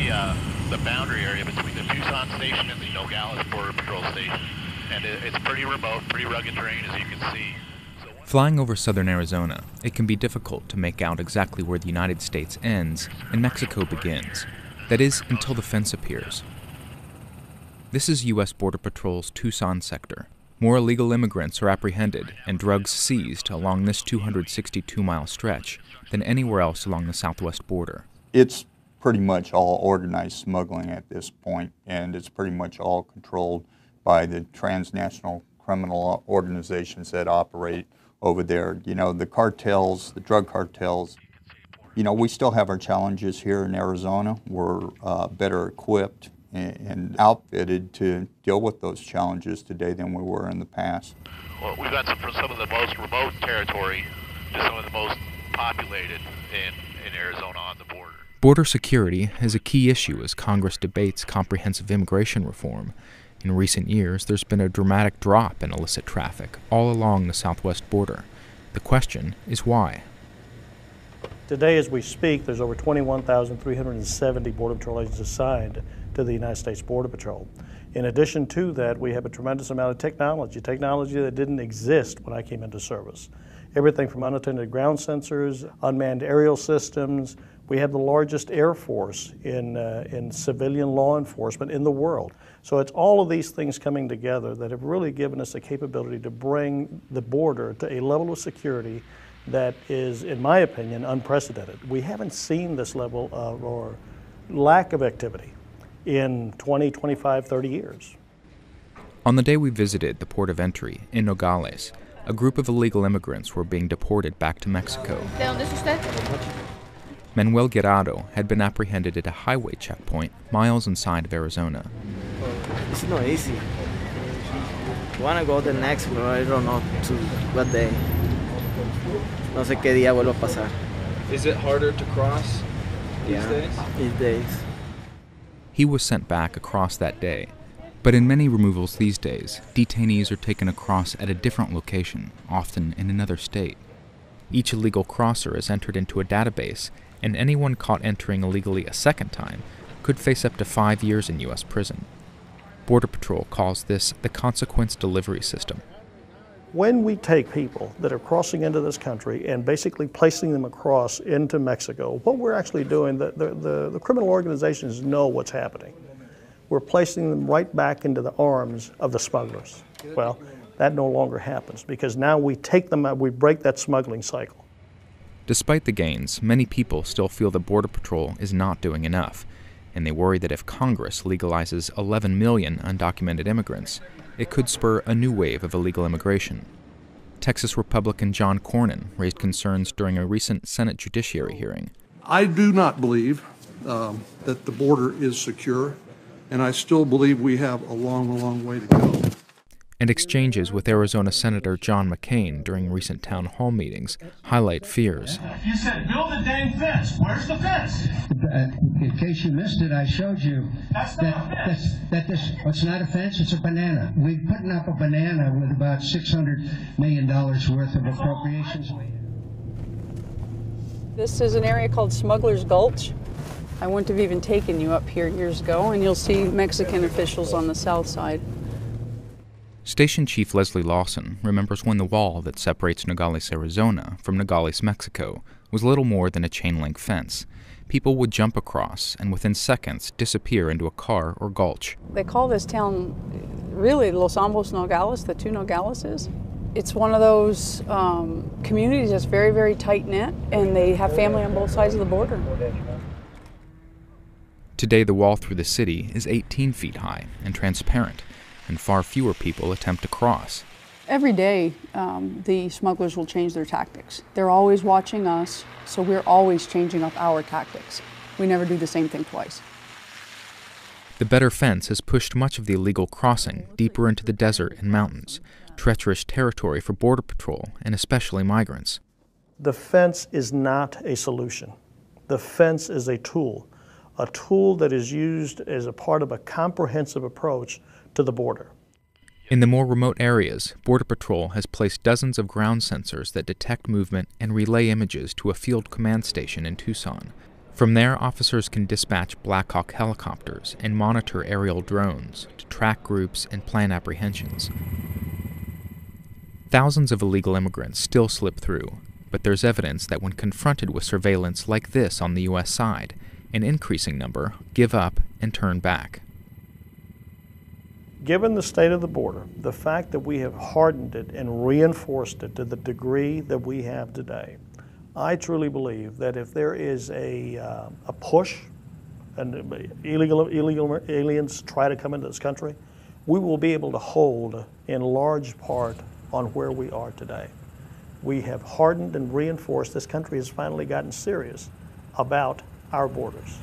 the boundary area between the Tucson station and the Nogales Border Patrol station. And it's pretty remote, pretty rugged terrain, as you can see. Flying over southern Arizona, it can be difficult to make out exactly where the United States ends and Mexico begins. That is, until the fence appears. This is U.S. Border Patrol's Tucson sector. More illegal immigrants are apprehended and drugs seized along this 262-mile stretch than anywhere else along the southwest border. It's pretty much all organized smuggling at this point, and it's pretty much all controlled by the transnational criminal organizations that operate over there. You know, the cartels, the drug cartels. You know, we still have our challenges here in Arizona. We're better equipped and outfitted to deal with those challenges today than we were in the past. Well, we've got from some of the most remote territory to some of the most populated in Arizona on the border. Border security is a key issue as Congress debates comprehensive immigration reform. In recent years, there's been a dramatic drop in illicit traffic all along the southwest border. The question is why? Today, as we speak, there's over 21,370 Border Patrol agents assigned to the United States Border Patrol. In addition to that, we have a tremendous amount of technology that didn't exist when I came into service. Everything from unattended ground sensors, unmanned aerial systems. We have the largest air force in civilian law enforcement in the world. So it's all of these things coming together that have really given us the capability to bring the border to a level of security that is, in my opinion, unprecedented. We haven't seen this level of, or lack of activity in 20, 25, 30 years. On the day we visited the port of entry in Nogales, a group of illegal immigrants were being deported back to Mexico. ¿De dónde es usted? Manuel Guirado had been apprehended at a highway checkpoint miles inside of Arizona. It's not easy. I want to go the next, but I don't know to what day. No sé qué día vuelvo a pasar. Is it harder to cross these days? These days. He was sent back across that day. But in many removals these days, detainees are taken across at a different location, often in another state. Each illegal crosser is entered into a database, and anyone caught entering illegally a second time could face up to 5 years in U.S. prison. Border Patrol calls this the consequence delivery system. When we take people that are crossing into this country and basically placing them across into Mexico, what we're actually doing, the criminal organizations know what's happening. We're placing them right back into the arms of the smugglers. Well, that no longer happens because now we take them out, we break that smuggling cycle. Despite the gains, many people still feel the Border Patrol is not doing enough, and they worry that if Congress legalizes 11 million undocumented immigrants, it could spur a new wave of illegal immigration. Texas Republican John Cornyn raised concerns during a recent Senate Judiciary hearing. I do not believe that the border is secure, and I still believe we have a long way to go. And exchanges with Arizona Senator John McCain during recent town hall meetings highlight fears. You said build a dang fence. Where's the fence? In case you missed it, I showed you it's not a fence, it's a banana. We're putting up a banana with about $600 million worth of appropriations. This is an area called Smuggler's Gulch. I wouldn't have even taken you up here years ago, and you'll see Mexican officials on the south side. Station Chief Leslie Lawson remembers when the wall that separates Nogales, Arizona from Nogales, Mexico was little more than a chain-link fence. People would jump across and within seconds disappear into a car or gulch. They call this town really Los Ambos Nogales, the two Nogaleses. It's one of those communities that's very, very tight-knit, and they have family on both sides of the border. Today, the wall through the city is 18 feet high and transparent, and far fewer people attempt to cross. Every day, the smugglers will change their tactics. They're always watching us, so we're always changing up our tactics. We never do the same thing twice. The better fence has pushed much of the illegal crossing deeper into the desert and mountains, treacherous territory for Border Patrol and especially migrants. The fence is not a solution. The fence is a tool that is used as a part of a comprehensive approach to the border. In the more remote areas, Border Patrol has placed dozens of ground sensors that detect movement and relay images to a field command station in Tucson. From there, officers can dispatch Black Hawk helicopters and monitor aerial drones to track groups and plan apprehensions. Thousands of illegal immigrants still slip through, but there's evidence that when confronted with surveillance like this on the U.S. side, an increasing number give up and turn back. Given the state of the border, the fact that we have hardened it and reinforced it to the degree that we have today, I truly believe that if there is a push and illegal aliens try to come into this country, we will be able to hold in large part on where we are today. We have hardened and reinforced. This country has finally gotten serious about our borders.